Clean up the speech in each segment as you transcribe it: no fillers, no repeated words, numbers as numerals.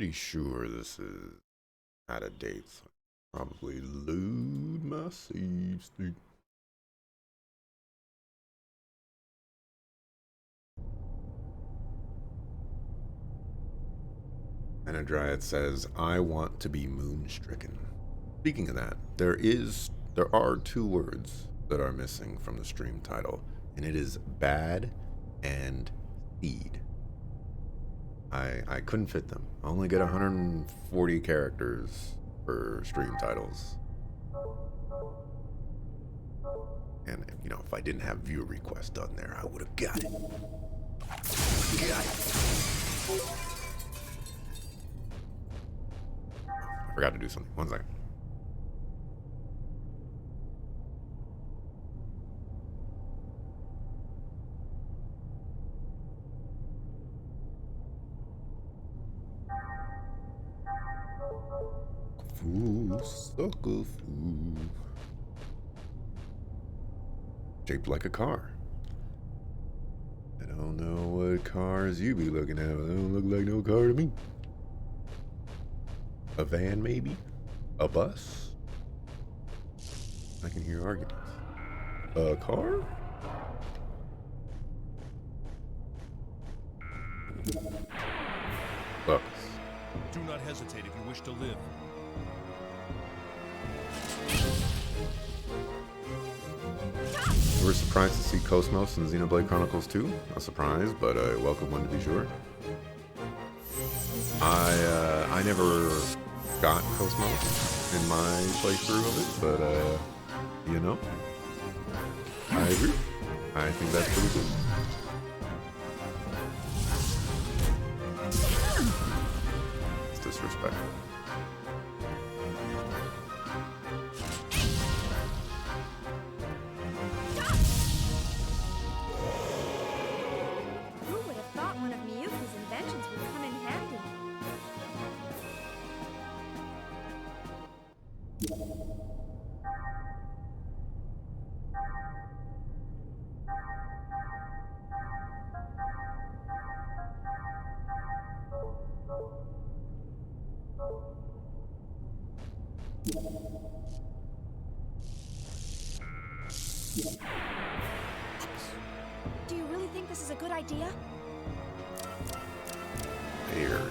Pretty sure this is out of date. So probably load my save state. And a dryad says, "I want to be moon-stricken." Speaking of that, there are two words that are missing from the stream title, and it is bad and seed. I couldn't fit them. I only get 140 characters for stream titles. And if I didn't have viewer request done there, I would have got it. Got it. I forgot to do something. One second. Fool, sucker fool. Shaped like a car. I don't know what cars you be looking at, but they don't look like no car to me. A van, maybe? A bus? I can hear arguments. A car? Bus. Do not hesitate if you wish to live. We were surprised to see Cosmos in Xenoblade Chronicles 2. A surprise, but a welcome one to be sure. I never got Cosmos in my playthrough of it, but I agree. I think that's pretty good. It's disrespectful. Who would have thought one of Miyuki's inventions would come in handy? Do you really think this is a good idea? Here.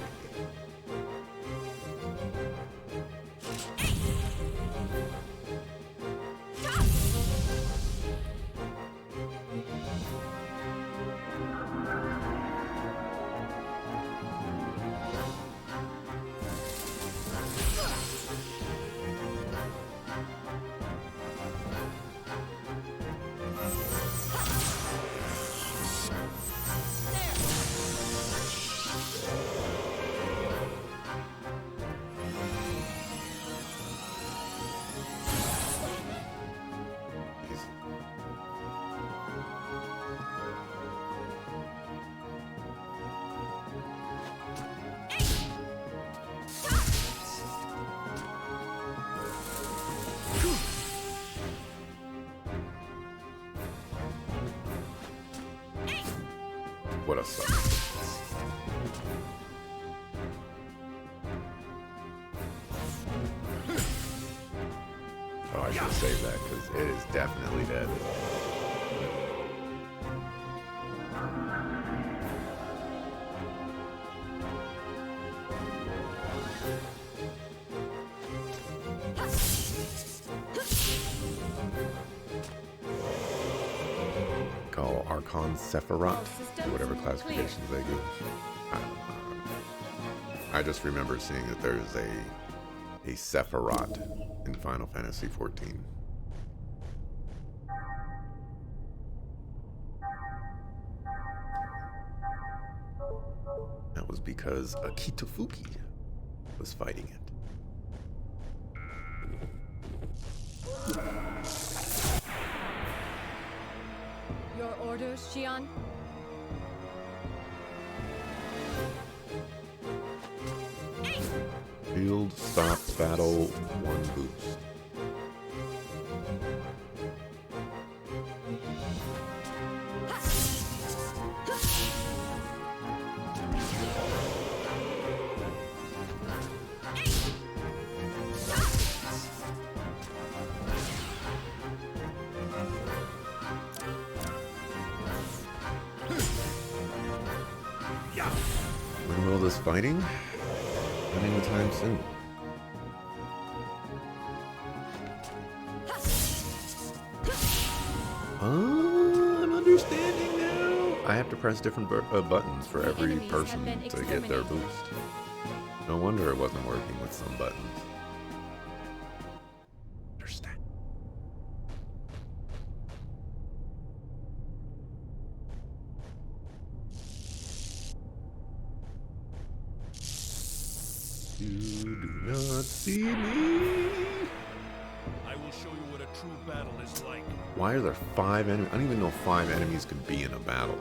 What a suck. Oh, I should save that because it is definitely dead. Call Archon Sephiroth, or whatever classifications they give. I don't know. I just remember seeing that there's a Sephiroth in Final Fantasy XIV. That was because Akitofuki was fighting it. Your orders, Xion? Field stop battle 1 boost. this fighting anytime soon. I'm understanding now. I have to press different buttons for every enemies have person been to get their exterminated. boost. No wonder it wasn't working with some buttons. Understand. You do not see me. I will show you what a true battle is like. Why are there 5 enemies? I don't even know 5 enemies could be in a battle.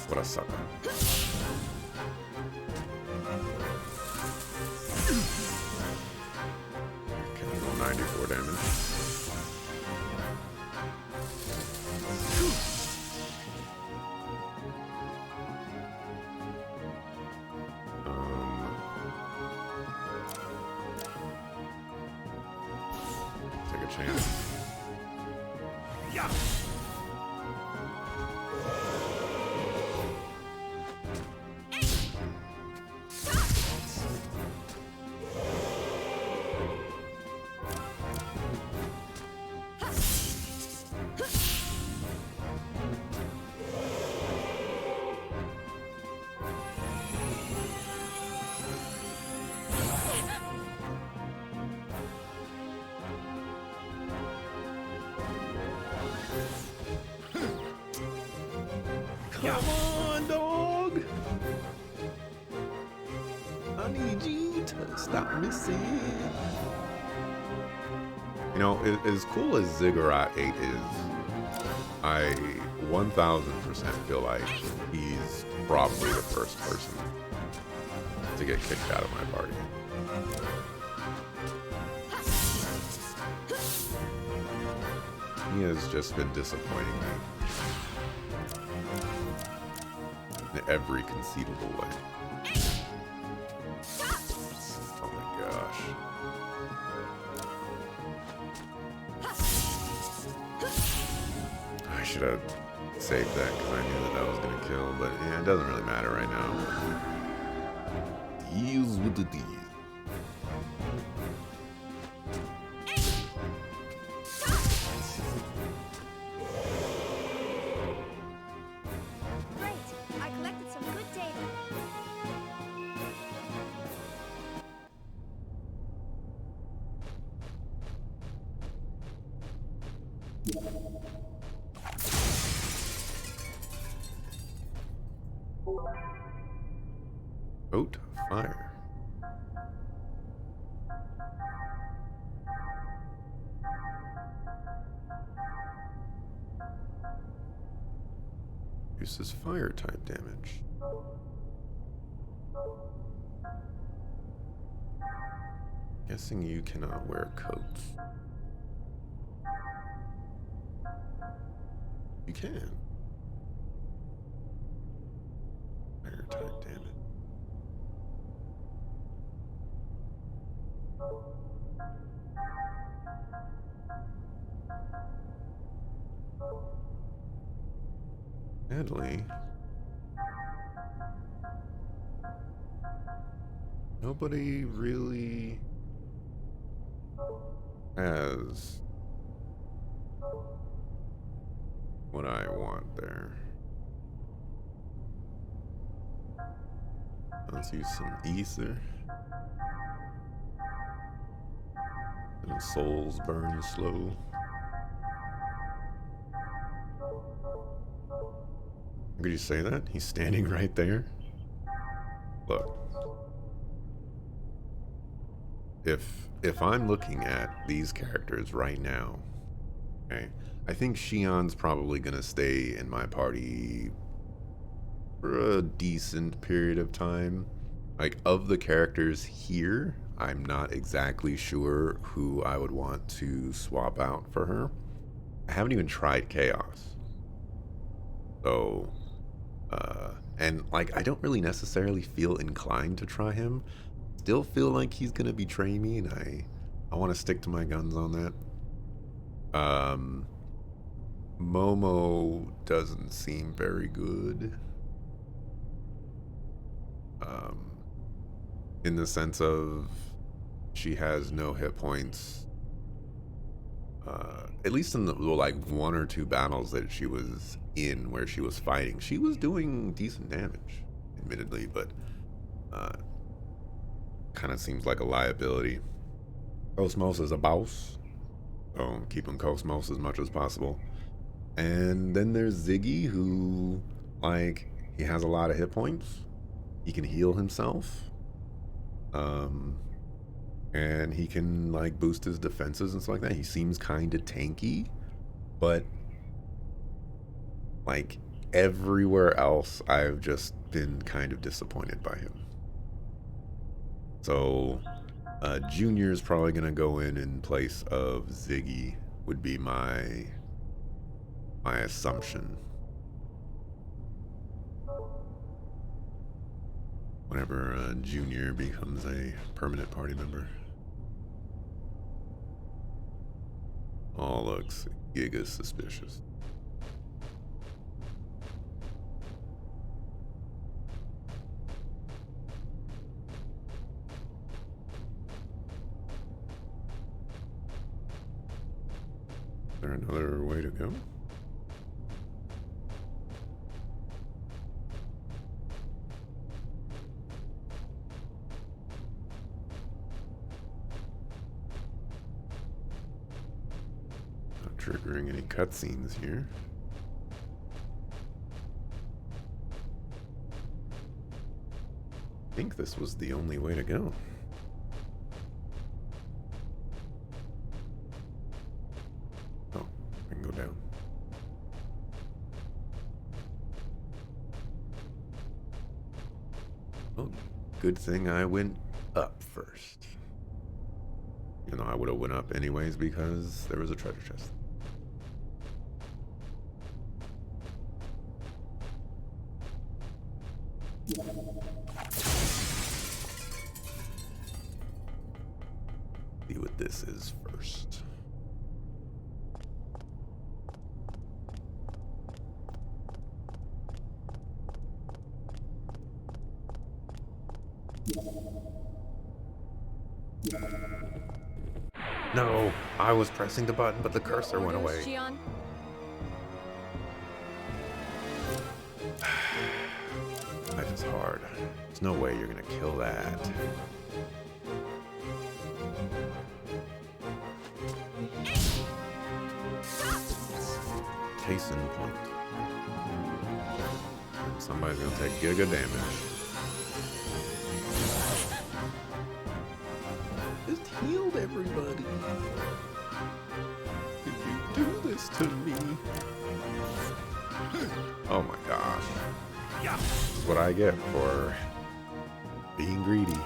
What a sucker. Can you go 94 damage? Take a chance. Yeah. Come on, dog! I need you to stop missing. You know, as cool as Ziggurat 8 is, I 1000% feel like he's probably the first person to get kicked out of my party. He has just been disappointing me in every conceivable way. Oh my gosh. I should have saved that because I knew that that was going to kill, but yeah, it doesn't really matter right now. Deals with the deal. Great. I collected some good data. Oat fire. Uses fire type damage. Guessing you cannot wear coats. You can. Fire type damage. Sadly, nobody really has what I want there. Let's use some ether. And souls burn slow. Could you say that? He's standing right there. Look. If I'm looking at these characters right now, okay, I think Xion's probably gonna stay in my party for a decent period of time. Like, of the characters here, I'm not exactly sure who I would want to swap out for her. I haven't even tried Chaos. So, And like, I don't really necessarily feel inclined to try him. Still feel like he's gonna betray me, and I want to stick to my guns on that. Momo doesn't seem very good. In the sense of she has no hit points. At least in the like 1 or 2 battles that she was in where she was fighting, she was doing decent damage, admittedly, but kind of seems like a liability. Cosmos is a boss, so keeping Cosmos as much as possible. And then there's Ziggy, who, like, he has a lot of hit points. He can heal himself. And he can, like, boost his defenses and stuff like that. He seems kind of tanky, but, like, everywhere else, I've just been kind of disappointed by him. So, Junior is probably going to go in place of Ziggy, would be my assumption. Whenever Junior becomes a permanent party member. All looks giga suspicious. Is there another way to go? Triggering any cutscenes here. I think this was the only way to go. Oh, I can go down. Well, good thing I went up first. Even though I would have went up anyways because there was a treasure chest. See what this is first. No, I was pressing the button, but the cursor went away. Xion? Life is hard. There's no way you're gonna kill that. Case in point. Somebody's gonna take giga damage. Just healed everybody. Did you do this to me? Oh my gosh. This is what I get for being greedy.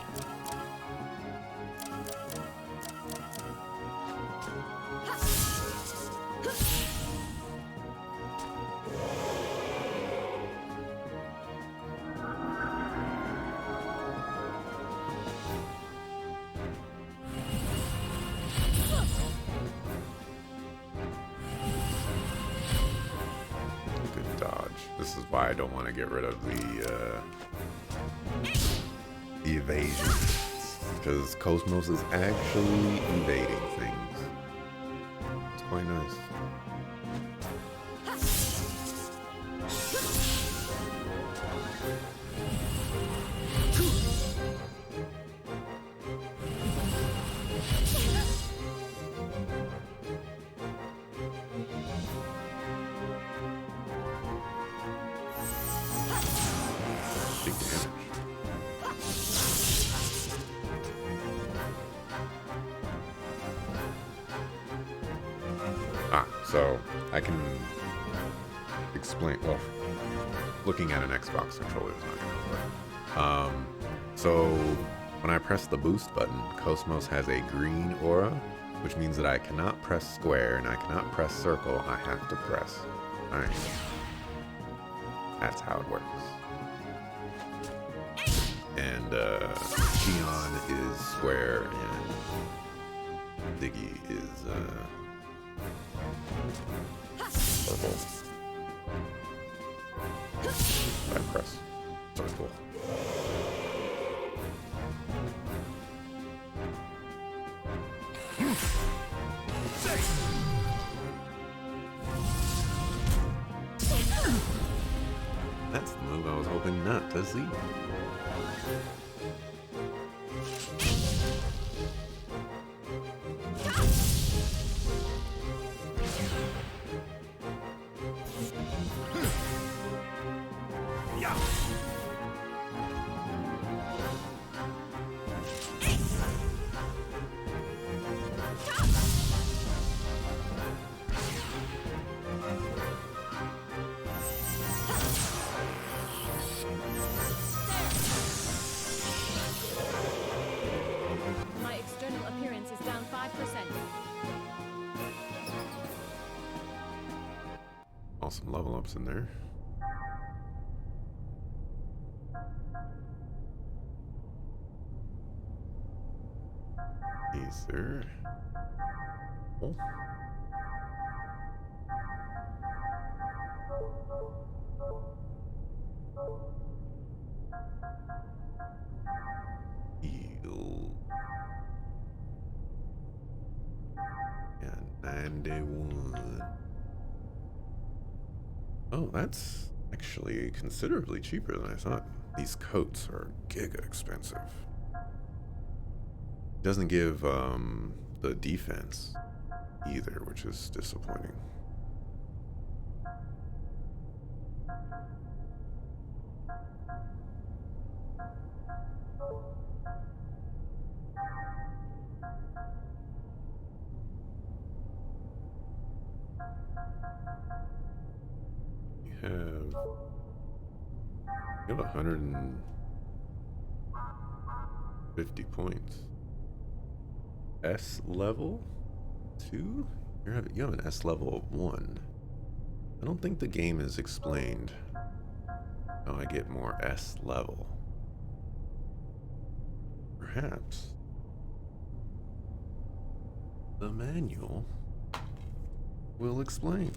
Good dodge. This is why I don't want to get rid of the evasion, because Cosmos is actually evading things. It's quite nice. Big damage. So I can explain. Well, looking at an Xbox controller is not gonna work. So when I press the boost button, Cosmos has a green aura, which means that I cannot press square and I cannot press circle. I have to press. All right. That's how it works. And Xion is square and Diggy is purple. I press circle. That's the move I was hoping not to see. My external appearance is down 5%. Awesome level ups in there. Ether. Oh. Heal. Yeah, 91. Oh, that's actually considerably cheaper than I thought. These coats are giga expensive. Doesn't give the defense either, which is disappointing. You have 150 points. S level 2? You have an S level of 1. I don't think the game has explained how I get more S level. Perhaps the manual will explain.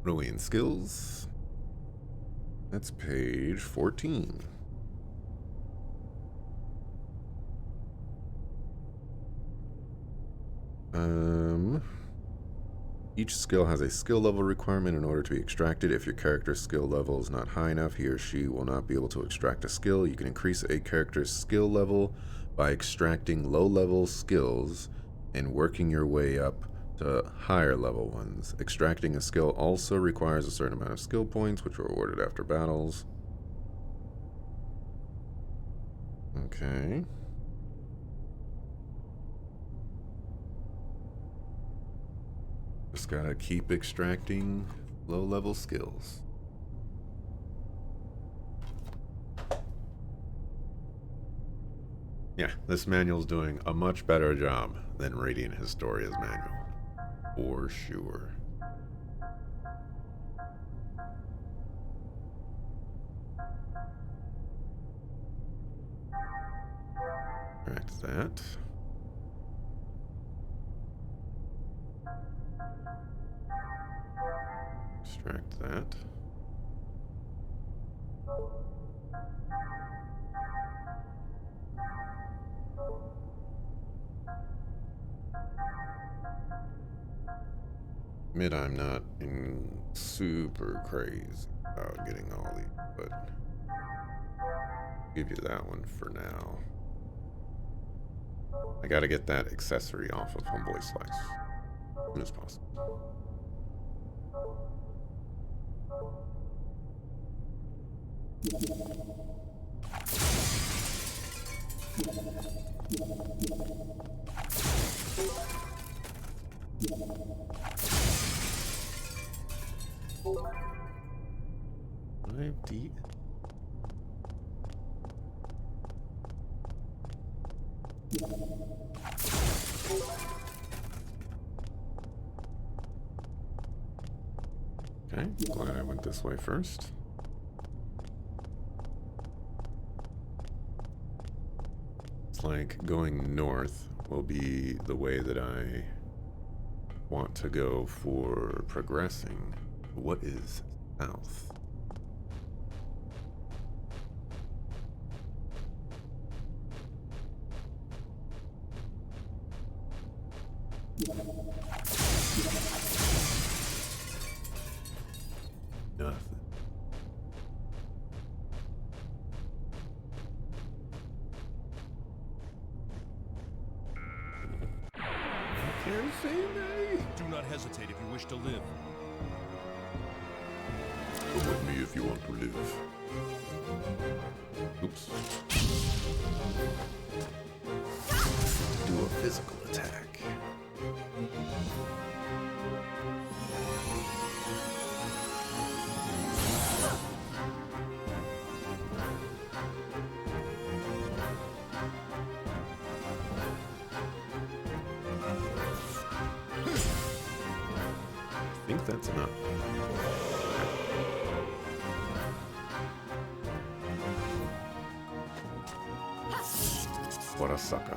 What are we in skills? That's page 14. Each skill has a skill level requirement in order to be extracted. If your character's skill level is not high enough, he or she will not be able to extract a skill. You can increase a character's skill level by extracting low-level skills and working your way up to higher level ones. Extracting a skill also requires a certain amount of skill points, which are awarded after battles. Okay. Just gotta keep extracting low-level skills. Yeah, this manual's doing a much better job than Radiant Historia's manual. For sure. Extract that. Extract that. Admit I'm not super crazy about getting all these, but I'll give you that one for now. I gotta get that accessory off of Homeboy Slice as soon as possible. D. Okay, glad I went this way first. It's like going north will be the way that I want to go for progressing. What is south? Nothing. Can't see me. Do not hesitate if you wish to live. Come with me if you want to live. Oops. Do a physical attack. I think that's enough. What a sucker.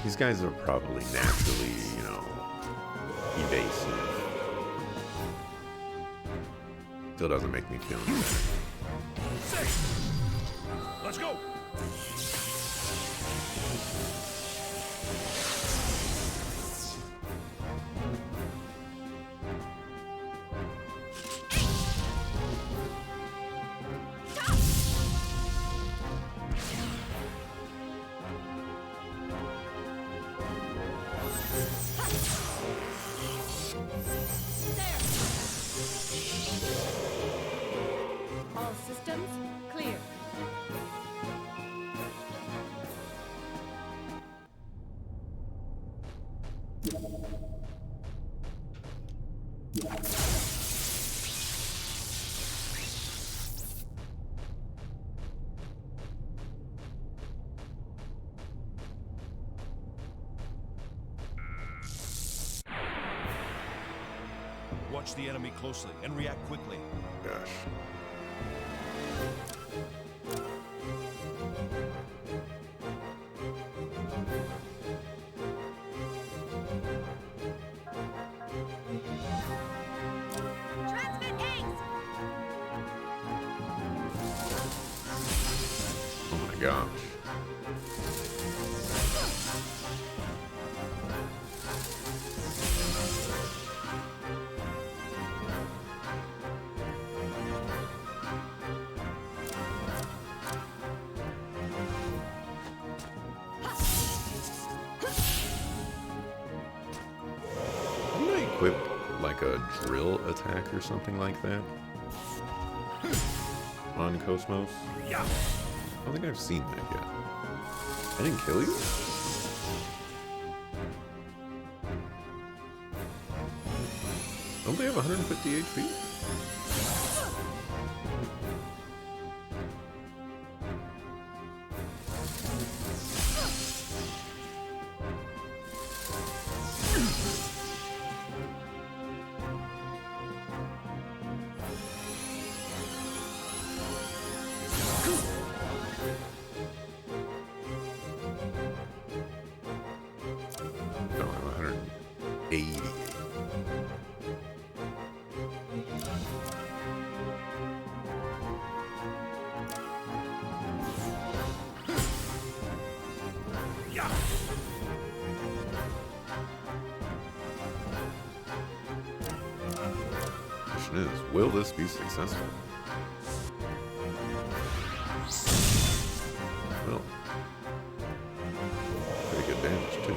These guys are probably naturally, you know, evasive. Still doesn't make me feel any better. Let's go! All systems clear. Watch the enemy closely and react quickly. Gosh. Transmit ace! Oh my gosh. Didn't I equip like a drill attack or something like that on Cosmos? Yeah. I don't think I've seen that yet. I didn't kill you? Don't they have 150 HP? No, I'm 180. Yeah. Question is, will this be successful? Well, pretty good damage too.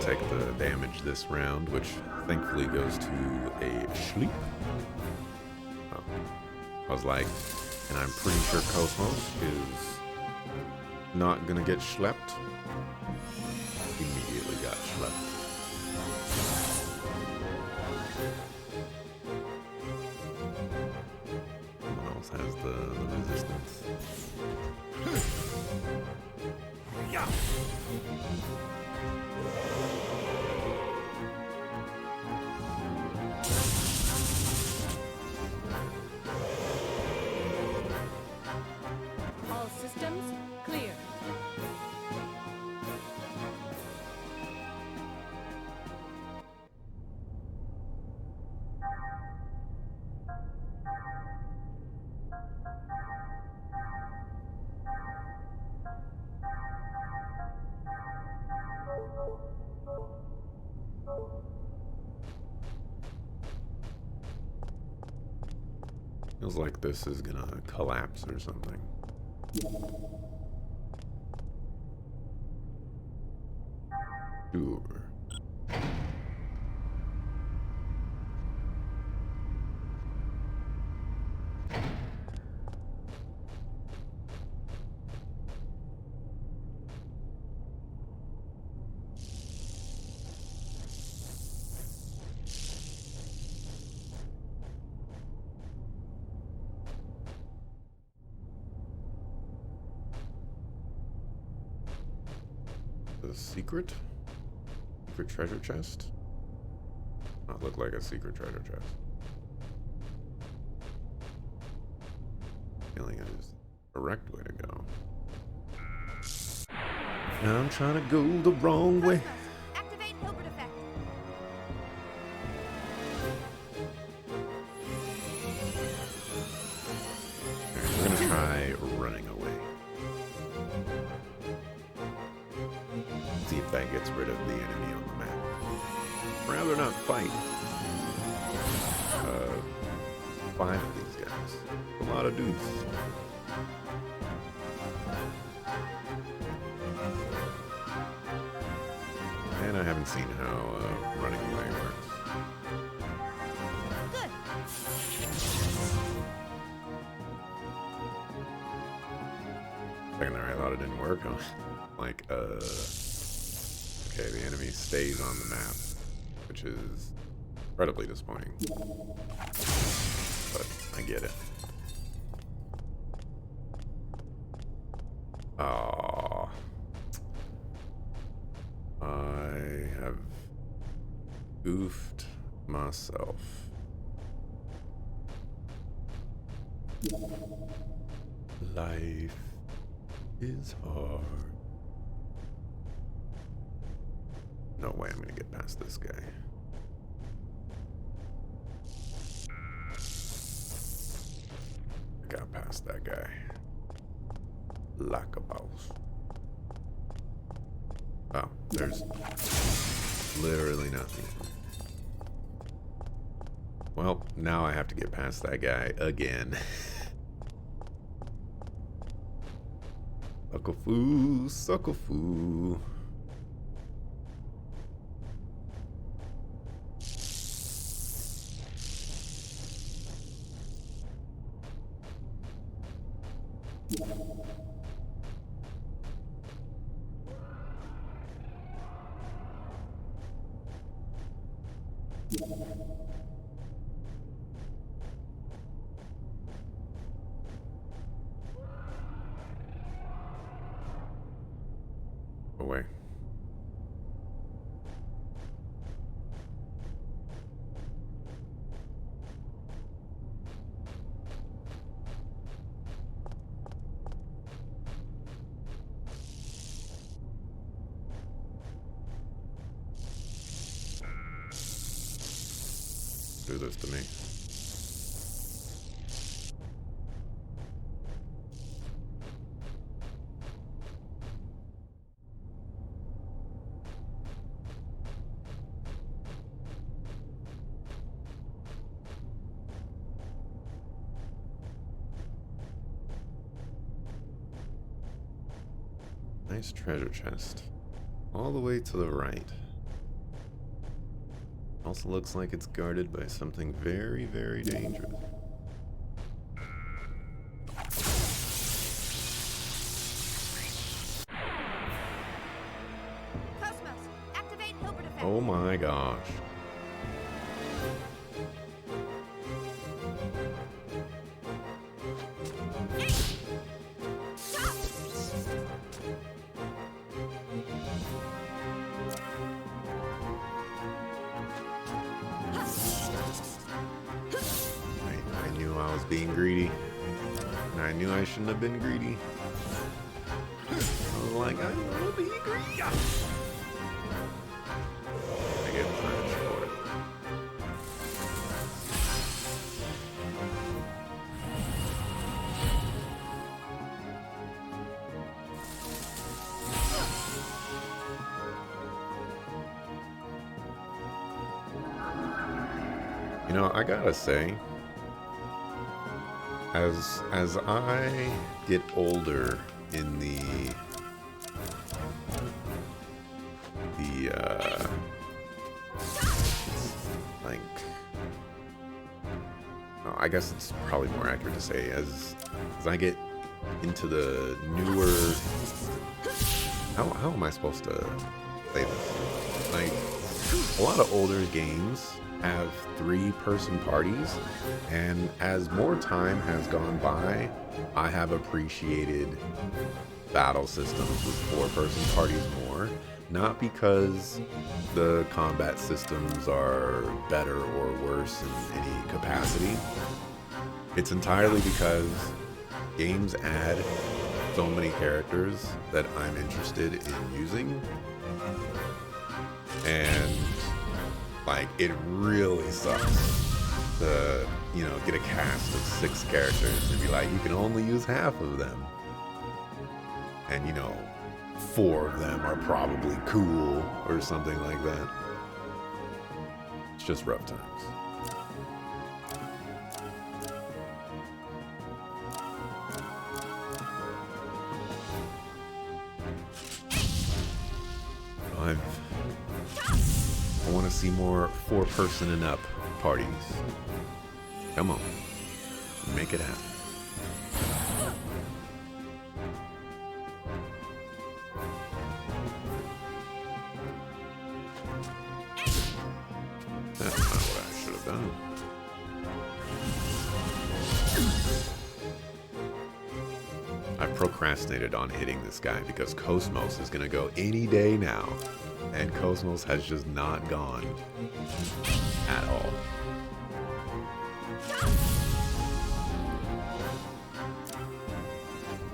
take the damage this round, which thankfully goes to a sleep. Oh. I was like, and I'm pretty sure Cosmos is not gonna get schlepped. Immediately got schlepped. Someone else has the resistance. Yeah. All systems clear. Feels like this is gonna collapse or something. Sure. The secret treasure chest? Not look like a secret treasure chest. Feeling it is the correct way to go. Now I'm trying to go the wrong way. Activate Hilbert effect. Alright, we're gonna try running away. See if that gets rid of the enemy on the map. Rather not fight 5 of these guys. A lot of dudes. And I haven't seen how running away works. Good. Second there, I thought it didn't work. I was like, okay, the enemy stays on the map, which is incredibly disappointing. But I get it. Aww. I have goofed myself. Life is hard. No way I'm gonna get past this guy. I got past that guy. Like a boss. Oh, there's literally nothing. Well, now I have to get past that guy again. Sucker-foo, sucker-foo. Away. Do this to me. Nice treasure chest. All the way to the right. Also looks like it's guarded by something very, very dangerous. Cosmos, activate Hilbert effect. Oh my gosh. I knew I was being greedy. And I knew I shouldn't have been greedy. I was like, I want to be greedy. I get punished for it. You know, I gotta say, as I get older in like, oh, I guess it's probably more accurate to say as I get into the newer, how am I supposed to say this? Like, a lot of older games have 3-person parties, and as more time has gone by, I have appreciated battle systems with 4-person parties more. Not because the combat systems are better or worse in any capacity. It's entirely because games add so many characters that I'm interested in using, and like, it really sucks to, you know, get a cast of 6 characters and be like, you can only use half of them. And, you know, 4 of them are probably cool or something like that. It's just rough times. I want to see more 4-person and up parties. Come on. Make it happen. That's not what I should have done. I procrastinated on hitting this guy because Cosmos is going to go any day now. And Cosmos has just not gone at all.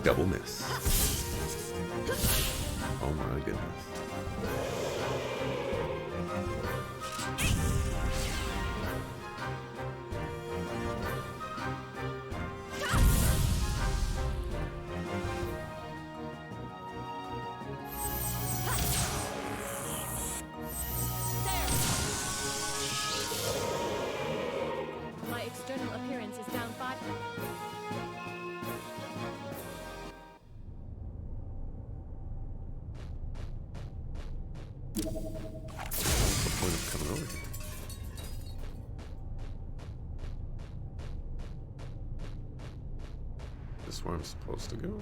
Double miss. Oh my goodness. My external appearance is down 5. What's the point of coming over here? This is where I'm supposed to go?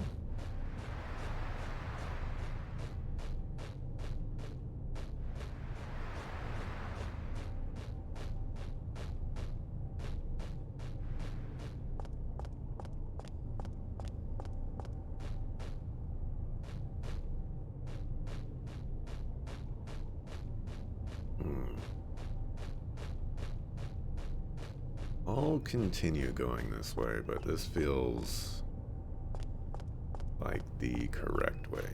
I'll continue going this way, but this feels like the correct way.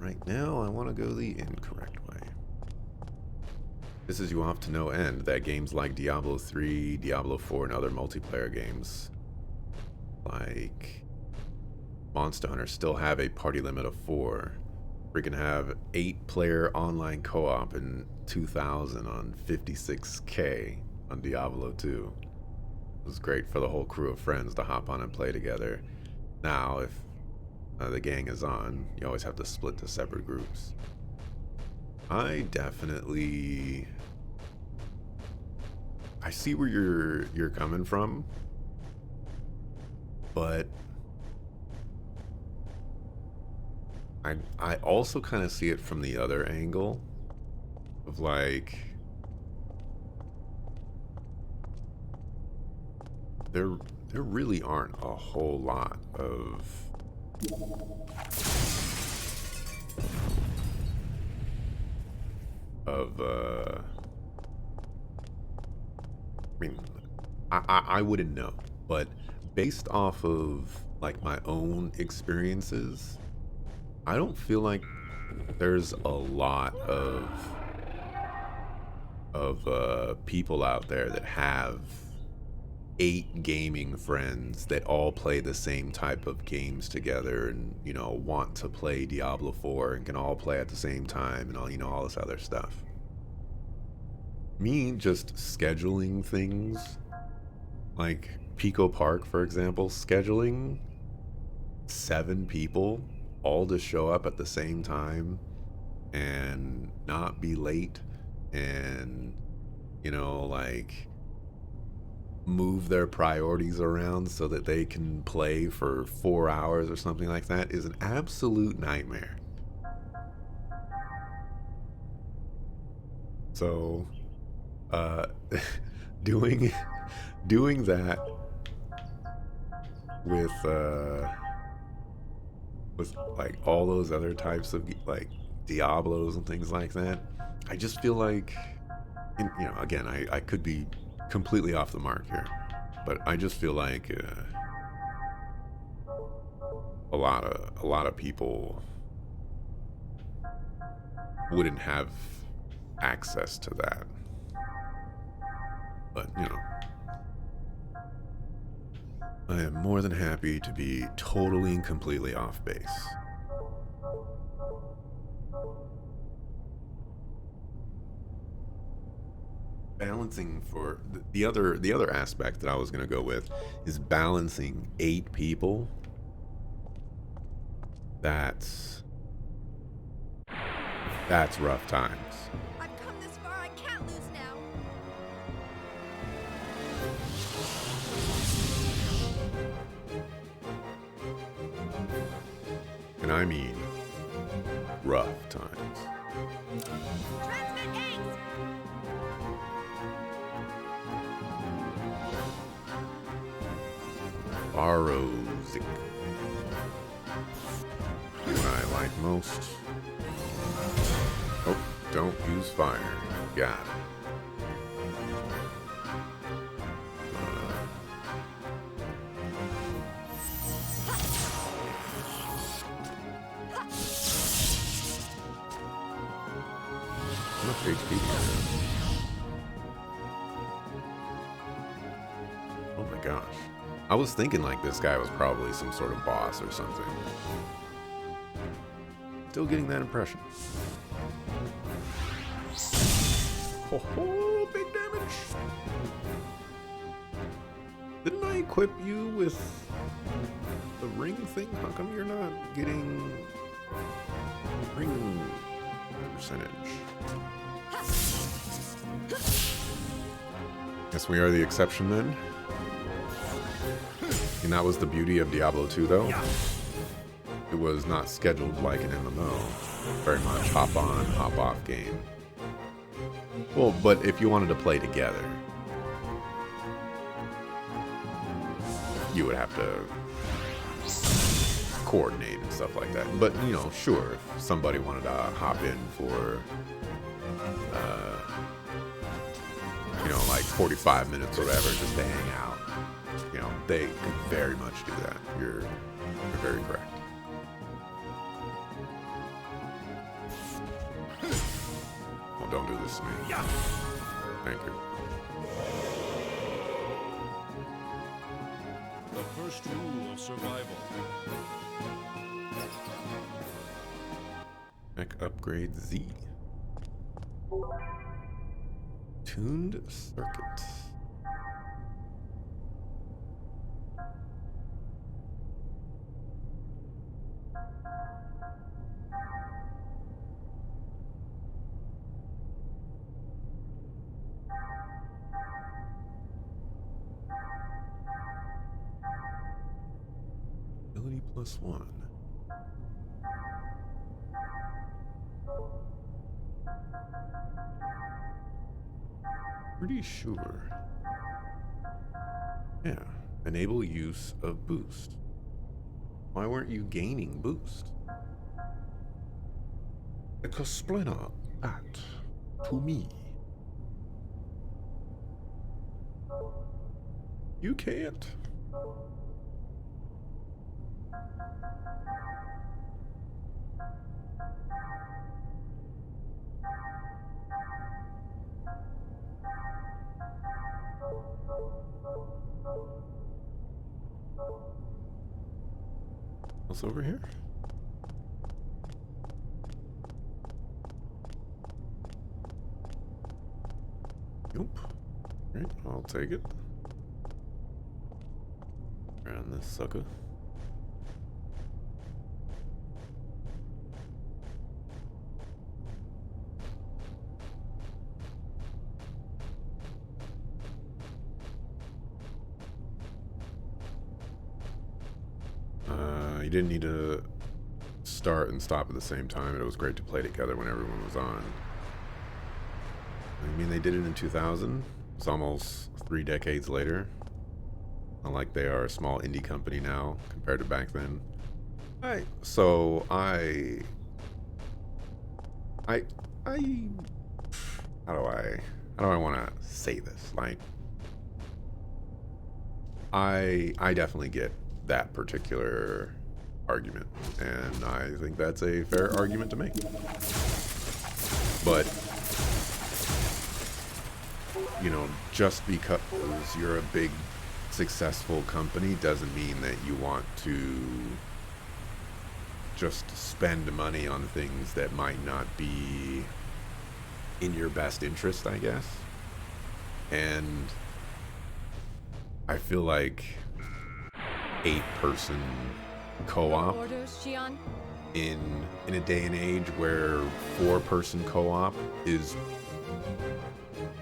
Right now, I want to go the incorrect way. This is you off to no end that games like Diablo 3, Diablo 4, and other multiplayer games like Monster Hunter still have a party limit of 4. Freaking have 8-player online co-op in 2000 on 56K on Diablo 2. It was great for the whole crew of friends to hop on and play together. Now, if the gang is on, you always have to split to separate groups. I definitely, I see where you're coming from, but I also kind of see it from the other angle of like there there really aren't a whole lot of I mean, I wouldn't know, but based off of like my own experiences, I don't feel like there's a lot of people out there that have 8 gaming friends that all play the same type of games together and, you know, want to play Diablo 4 and can all play at the same time and all, you know, all this other stuff. Me just scheduling things like Pico Park, for example, scheduling 7 people all to show up at the same time and not be late and, you know, like move their priorities around so that they can play for 4 hours or something like that is an absolute nightmare. So, uh, doing doing that with like all those other types of like Diablos and things like that, I just feel like, and, you know, again, I could be completely off the mark here, but I just feel like a lot of people wouldn't have access to that. But you know, I am more than happy to be totally and completely off base. Balancing for the other aspect that I was going to go with is balancing 8 people. That's that's rough times. I've come this far, I can't lose now. And I mean rough times. Transmit eggs! Borrows what I like most. Oh, don't use fire. Got it. How much HP do you have? Oh my gosh. I was thinking like this guy was probably some sort of boss or something. Still getting that impression. Ho ho, big damage. Didn't I equip you with the ring thing? How come you're not getting ring percentage? Guess we are the exception then. And that was the beauty of Diablo 2 though. It was not scheduled like an MMO. Very much hop on, hop off game. Well, but if you wanted to play together, you would have to coordinate and stuff like that. But, you know, sure, if somebody wanted to hop in for, you know, like 45 minutes or whatever, just to hang out, you know, they could very much do that. You're very correct. Oh, don't do this to me. Thank you. The first rule of survival. Mech upgrade Z. Tuned circuit. 3+1. Pretty sure. Yeah. Enable use of boost. Why weren't you gaining boost? Explain that to me. You can't. What's over here? Nope. Right, I'll take it. Around this sucker. You didn't need to start and stop at the same time. It was great to play together when everyone was on. I mean, they did it in 2000. It's almost 3 decades later. Not like they are a small indie company now compared to back then. So I how do I want to say this? Like, I definitely get that particular argument, and I think that's a fair argument to make. But you know, just because you're a big successful company doesn't mean that you want to just spend money on things that might not be in your best interest, I guess. And I feel like 8-person co-op Orders, Xion? in a day and age where 4-person co-op is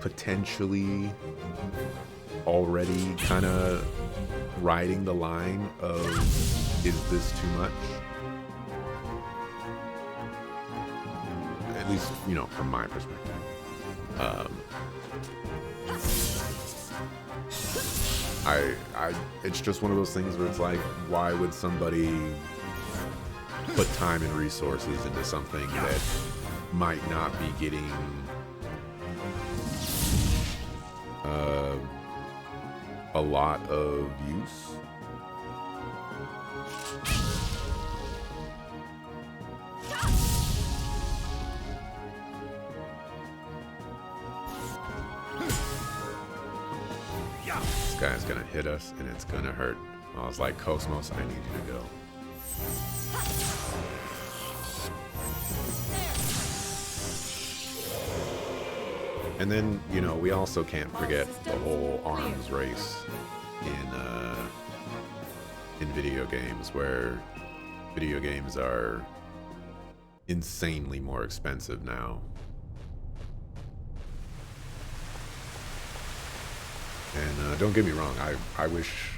potentially already kind of riding the line of, is this too much? At least, you know, from my perspective. It's just one of those things where it's like, why would somebody put time and resources into something that might not be getting a lot of use? This guy's gonna hit us and it's gonna hurt. I was like, Cosmos, I need you to go. And then, you know, we also can't forget the whole arms race in video games, where video games are insanely more expensive now. And don't get me wrong, I wish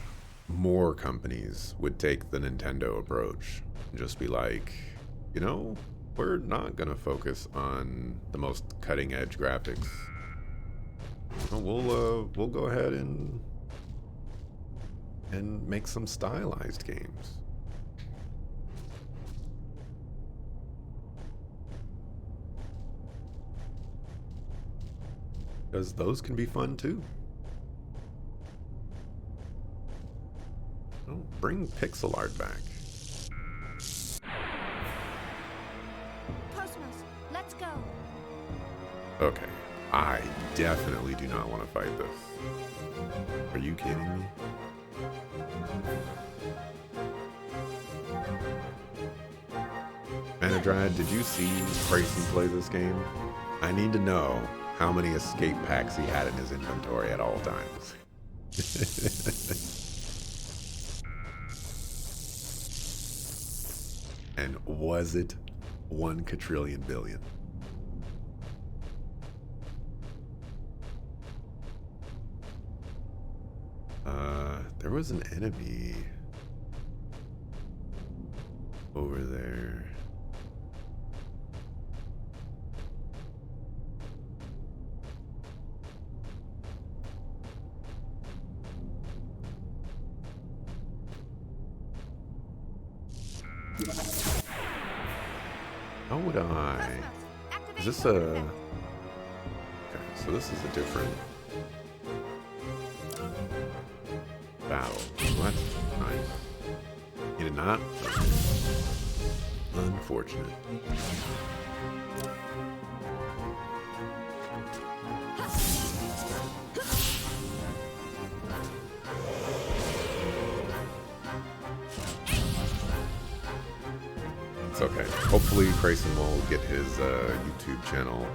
more companies would take the Nintendo approach and just be like, you know, we're not gonna focus on the most cutting edge graphics. We'll go ahead and make some stylized games. Because those can be fun too. Oh, bring pixel art back. Cosmos, let's go. Okay, I definitely do not want to fight this. Are you kidding me? Manadride, did you see Grayson play this game? I need to know how many escape packs he had in his inventory at all times. And was it 1 quadrillion billion? There was an enemy. over there. How would I? Is this a? Okay, so this is a different battle. Well, that's nice. He did not. Okay. Unfortunate. It's okay. Hopefully Grayson will get his YouTube channel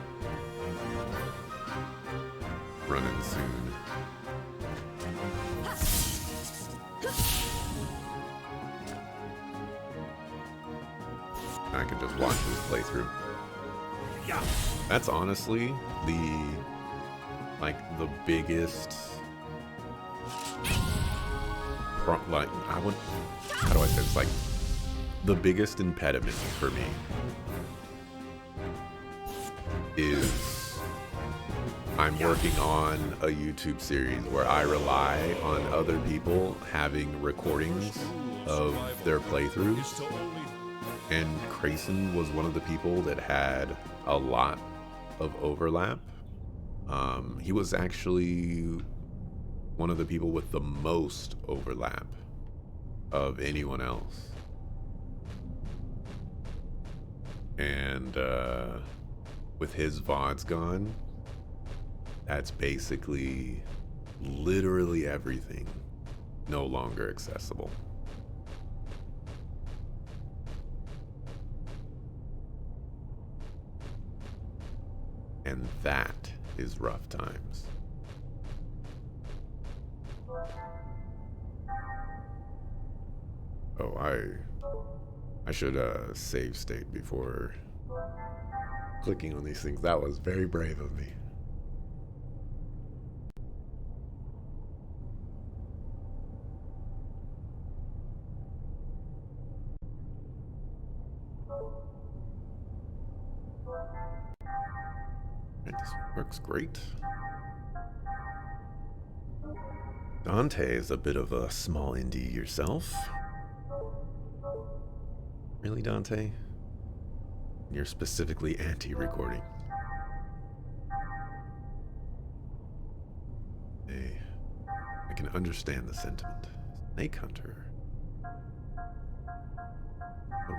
running soon. I can just watch his playthrough. That's honestly the biggest I would, how do I say this, like the biggest impediment for me is I'm working on a YouTube series where I rely on other people having recordings of their playthroughs, and Grayson was one of the people that had a lot of overlap. He was actually one of the people with the most overlap of anyone else. And with his VODs gone, that's basically literally everything no longer accessible. And that is rough times. Oh, I should save state before clicking on these things. That was very brave of me. Right, this works great. Dante is a bit of a small indie yourself. Really, Dante? You're specifically anti-recording. Hey, I can understand the sentiment. Snake Hunter. I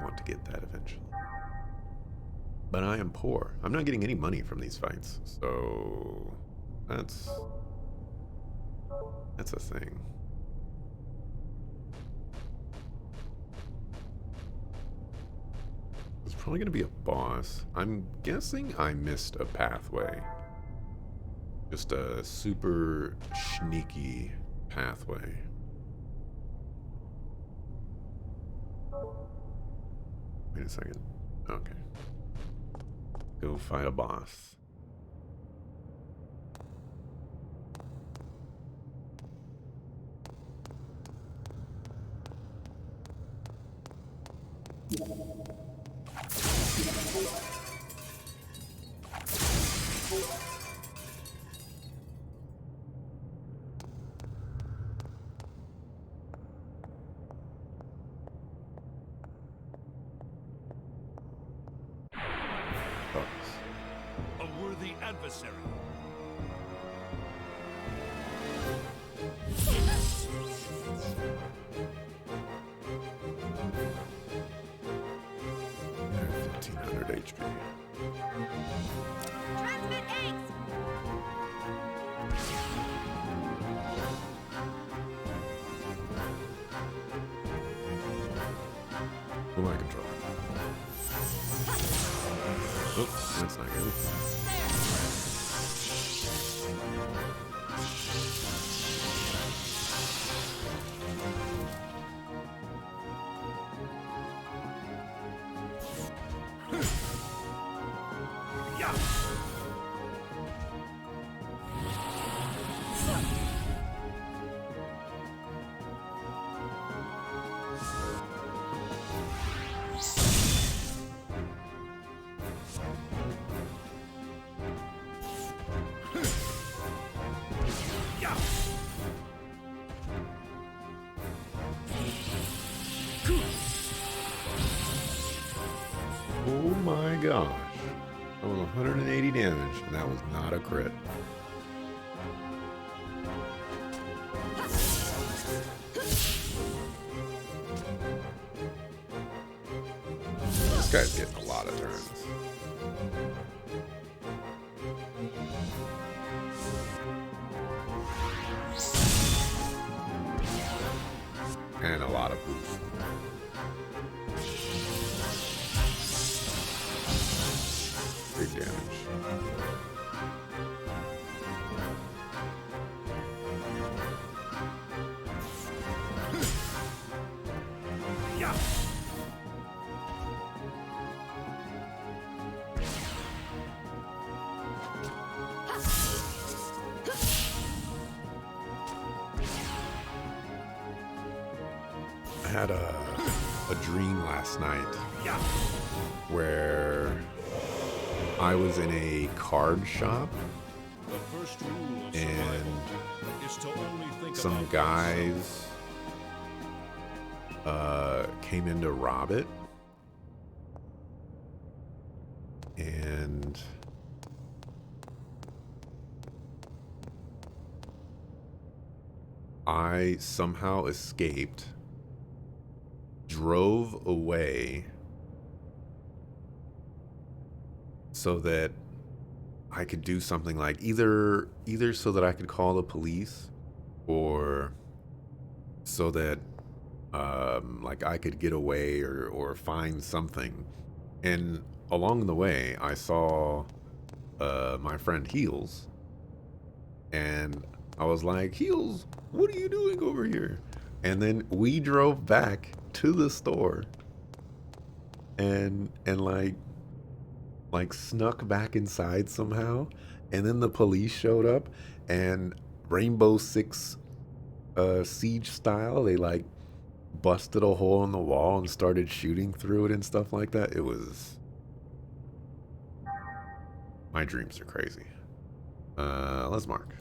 want to get that eventually. But I am poor. I'm not getting any money from these fights, so that's a thing. It's probably going to be a boss. I'm guessing I missed a pathway. Just a super sneaky pathway. Wait a second. Okay. Go fight a boss. A worthy adversary. They're 1500 HP. Transmit eggs! Who am I controlling? Oh, that's not good. gosh. That was 180 damage, and that was not a crit. This guy's getting a lot of turns. And a lot of boost. Big damage. Yeah. I had a dream last night Yeah. where I was in a card shop The first rule of and survival is to only think some about guys came in to rob it, and I somehow escaped, drove away so that I could do something like either so that I could call the police, or so that like I could get away or find something. And along the way, I saw my friend Heels, and I was like, Heels, what are you doing over here? And then we drove back to the store and like snuck back inside somehow. And then the police showed up, and Rainbow Six Siege style, they like busted a hole in the wall and started shooting through it and stuff like that. It was... My dreams are crazy. Let's mark.